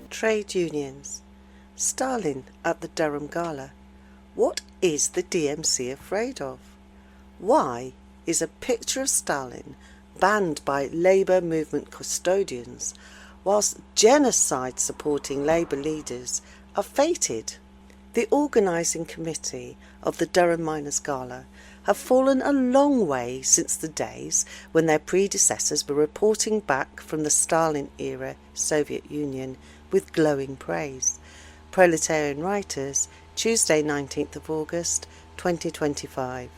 Trade unions. Stalin at the Durham gala. What is the DMC afraid of? Why is a picture of Stalin banned by labour movement custodians, whilst genocide-supporting labour leaders are feted? The organising committee of the Durham Miners' Gala have fallen a long way since the days when their predecessors were reporting back from the Stalin-era Soviet Union with glowing praise. Proletarian Writers, Tuesday 19th of August 2025.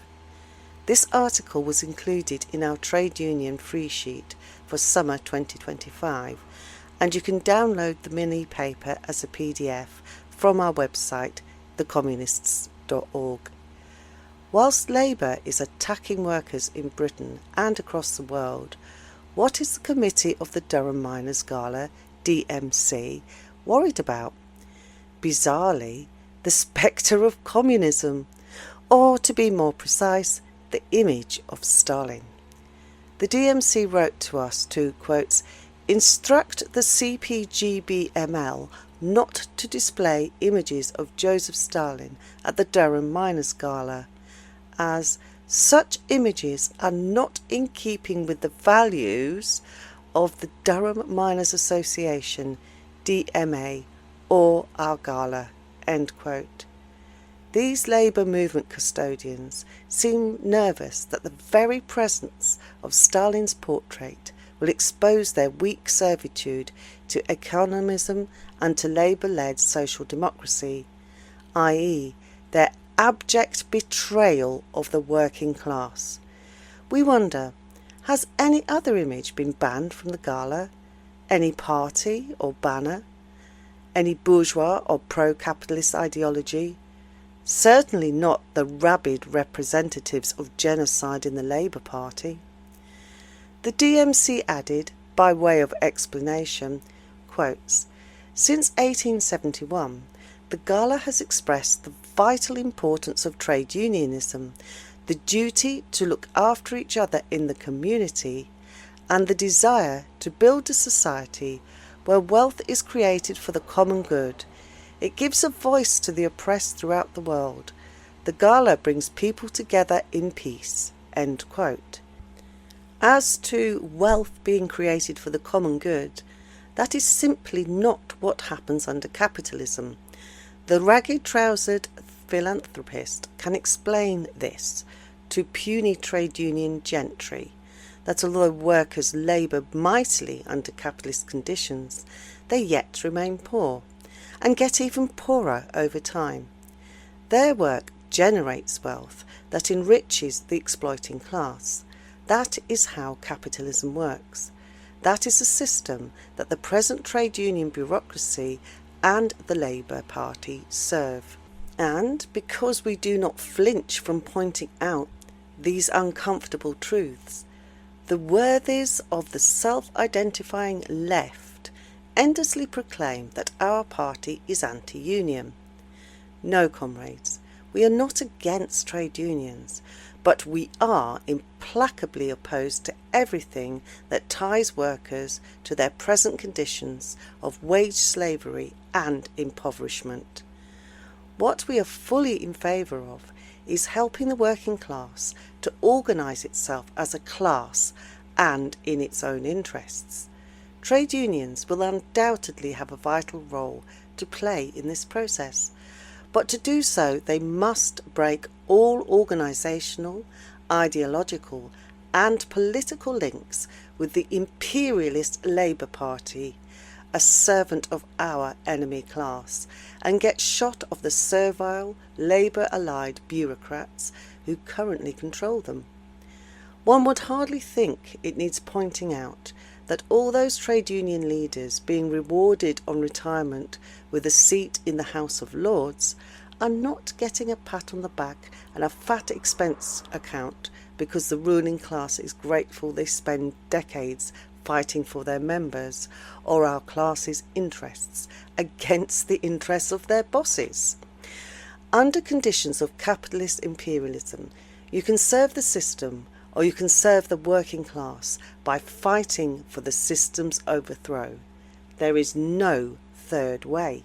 This article was included in our trade union free sheet for summer 2025, and you can download the mini paper as a PDF from our website thecommunists.org. Whilst Labour is attacking workers in Britain and across the world, what is the committee of the Durham Miners' Gala, DMC, worried about? Bizarrely, the spectre of communism, or to be more precise, the image of Stalin. The DMC wrote to us to, quote, instruct the CPGB-ML not to display images of Joseph Stalin at the Durham Miners' Gala, as such images are not in keeping with the values of the Durham Miners Association, DMA, or our gala, end quote. These labour movement custodians seem nervous that the very presence of Stalin's portrait will expose their weak servitude to economism and to labour-led social democracy, i.e. their abject betrayal of the working class. We wonder, has any other image been banned from the gala? Any party or banner? Any bourgeois or pro-capitalist ideology? Certainly not the rabid representatives of genocide in the Labour Party. The DMC added, by way of explanation, quotes, since 1871, the Gala has expressed the vital importance of trade unionism, the duty to look after each other in the community, and the desire to build a society where wealth is created for the common good. It gives a voice to the oppressed throughout the world. The Gala brings people together in peace. End quote. As to wealth being created for the common good, that is simply not what happens under capitalism. The ragged-trousered philanthropist can explain this to puny trade union gentry, that although workers labour mightily under capitalist conditions, they yet remain poor, and get even poorer over time. Their work generates wealth that enriches the exploiting class. That is how capitalism works. That is a system that the present trade union bureaucracy and the Labour Party serve. And because we do not flinch from pointing out these uncomfortable truths, the worthies of the self-identifying left endlessly proclaim that our party is anti-union. No, comrades, we are not against trade unions, but we are implacably opposed to everything that ties workers to their present conditions of wage slavery and impoverishment. What we are fully in favour of is helping the working class to organise itself as a class and in its own interests. Trade unions will undoubtedly have a vital role to play in this process, but to do so they must break all organisational, ideological and political links with the imperialist Labour Party, a servant of our enemy class, and get shot of the servile, Labour-allied bureaucrats who currently control them. One would hardly think it needs pointing out that all those trade union leaders being rewarded on retirement with a seat in the House of Lords are not getting a pat on the back and a fat expense account because the ruling class is grateful they spend decades fighting for their members or our class's interests against the interests of their bosses. Under conditions of capitalist imperialism, you can serve the system or you can serve the working class by fighting for the system's overthrow. There is no third way.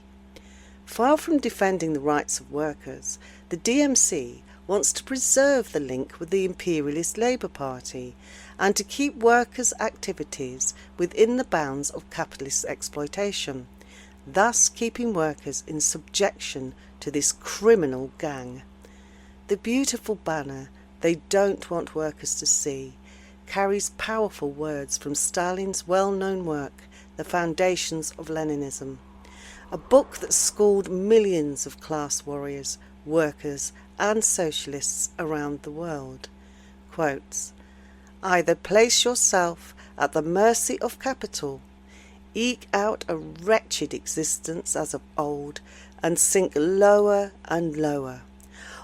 Far from defending the rights of workers, the DMC wants to preserve the link with the imperialist Labour Party and to keep workers' activities within the bounds of capitalist exploitation, thus keeping workers in subjection to this criminal gang. The beautiful banner, "They don't want workers to see," carries powerful words from Stalin's well-known work, The Foundations of Leninism, a book that schooled millions of class warriors, workers and socialists around the world. Quotes, "Either place yourself at the mercy of capital, eke out a wretched existence as of old, and sink lower and lower,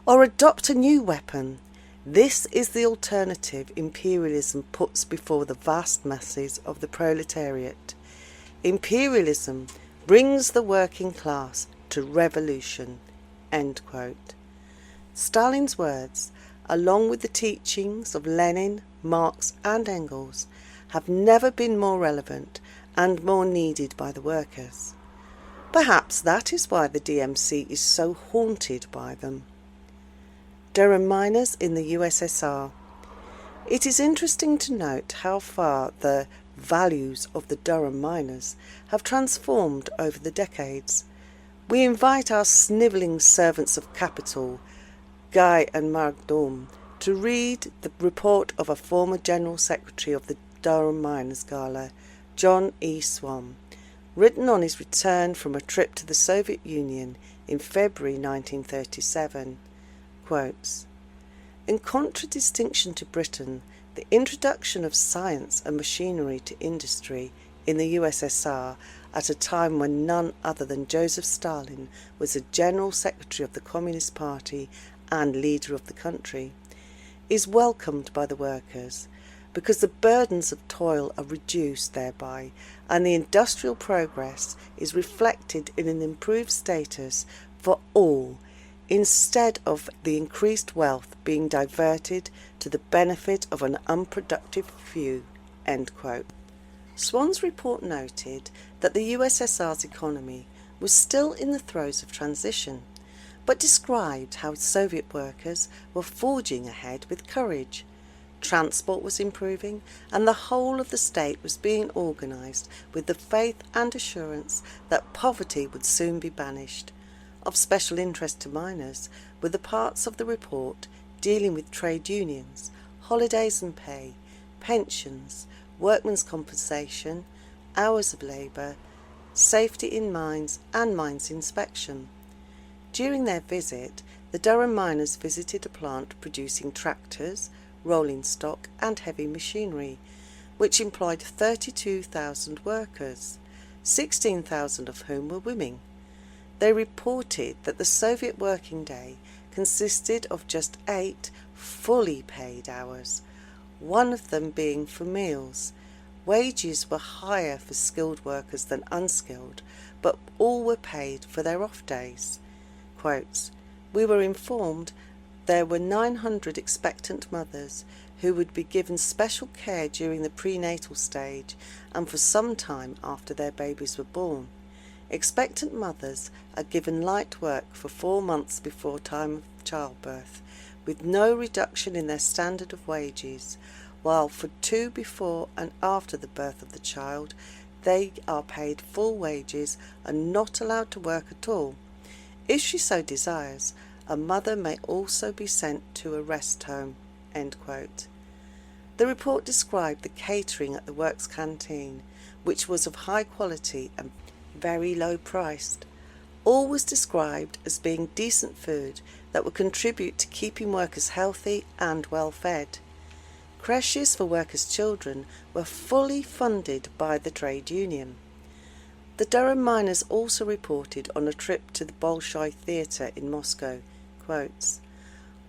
or adopt a new weapon. This is the alternative imperialism puts before the vast masses of the proletariat. Imperialism brings the working class to revolution." End quote. Stalin's words, along with the teachings of Lenin, Marx and Engels, have never been more relevant and more needed by the workers. Perhaps that is why the DMC is so haunted by them. Durham miners in the USSR. It is interesting to note how far the values of the Durham miners have transformed over the decades. We invite our snivelling servants of capital, Guy and Mark Daum, to read the report of a former General Secretary of the Durham Miners' Gala, John E. Swan, written on his return from a trip to the Soviet Union in February 1937. Quotes, "In contradistinction to Britain, the introduction of science and machinery to industry in the USSR at a time when none other than Joseph Stalin was the General Secretary of the Communist Party and leader of the country, is welcomed by the workers because the burdens of toil are reduced thereby and the industrial progress is reflected in an improved status for all, instead of the increased wealth being diverted to the benefit of an unproductive few." End quote. Swan's report noted that the USSR's economy was still in the throes of transition, but described how Soviet workers were forging ahead with courage. Transport was improving, and the whole of the state was being organised with the faith and assurance that poverty would soon be banished. Of special interest to miners were the parts of the report dealing with trade unions, holidays and pay, pensions, workmen's compensation, hours of labour, safety in mines and mines inspection. During their visit, the Durham miners visited a plant producing tractors, rolling stock and heavy machinery, which employed 32,000 workers, 16,000 of whom were women. They reported that the Soviet working day consisted of just 8 fully paid hours, one of them being for meals. Wages were higher for skilled workers than unskilled, but all were paid for their off days. Quotes, "We were informed there were 900 expectant mothers who would be given special care during the prenatal stage and for some time after their babies were born. Expectant mothers are given light work for 4 months before time of childbirth, with no reduction in their standard of wages, while for 2 before and after the birth of the child, they are paid full wages and not allowed to work at all. If she so desires, a mother may also be sent to a rest home." End quote. The report described the catering at the works canteen, which was of high quality and very low priced. All was described as being decent food that would contribute to keeping workers healthy and well fed. Creches for workers' children were fully funded by the trade union. The Durham miners also reported on a trip to the Bolshoi Theatre in Moscow. Quotes,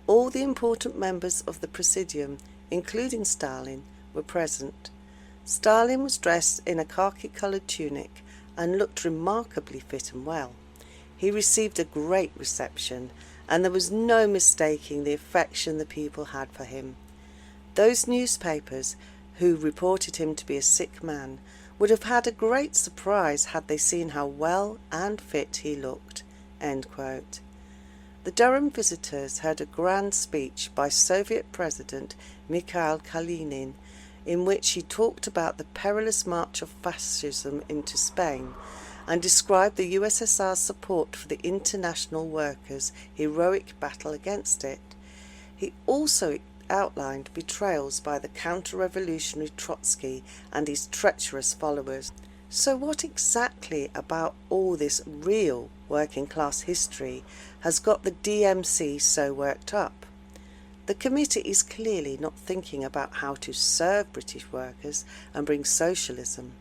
"All the important members of the Presidium, including Stalin, were present. Stalin was dressed in a khaki-coloured tunic and looked remarkably fit and well. He received a great reception, and there was no mistaking the affection the people had for him. Those newspapers who reported him to be a sick man would have had a great surprise had they seen how well and fit he looked." End quote. The Durham visitors heard a grand speech by Soviet President Mikhail Kalinin, in which he talked about the perilous march of fascism into Spain and described the USSR's support for the international workers' heroic battle against it. He also outlined betrayals by the counter-revolutionary Trotsky and his treacherous followers. So what exactly about all this real working-class history has got the DMC so worked up? The committee is clearly not thinking about how to serve British workers and bring socialism,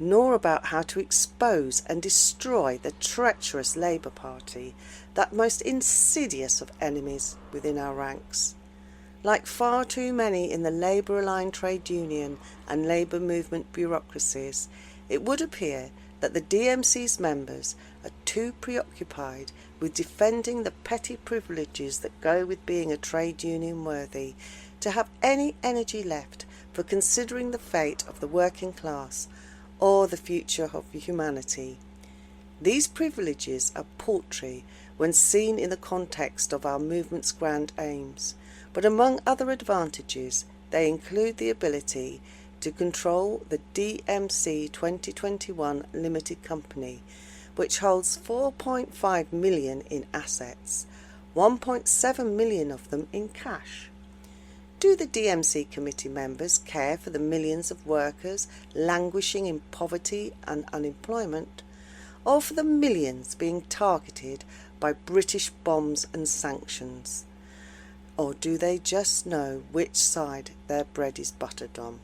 nor about how to expose and destroy the treacherous Labour Party, that most insidious of enemies within our ranks. Like far too many in the Labour-aligned trade union and Labour movement bureaucracies, it would appear that the DMC's members are too preoccupied with defending the petty privileges that go with being a trade union worthy to have any energy left for considering the fate of the working class or the future of humanity. These privileges are paltry when seen in the context of our movement's grand aims, but among other advantages they include the ability to control the DMC 2021 Limited Company, which holds 4.5 million in assets, 1.7 million of them in cash. Do the DMC committee members care for the millions of workers languishing in poverty and unemployment, or for the millions being targeted by British bombs and sanctions? Or do they just know which side their bread is buttered on?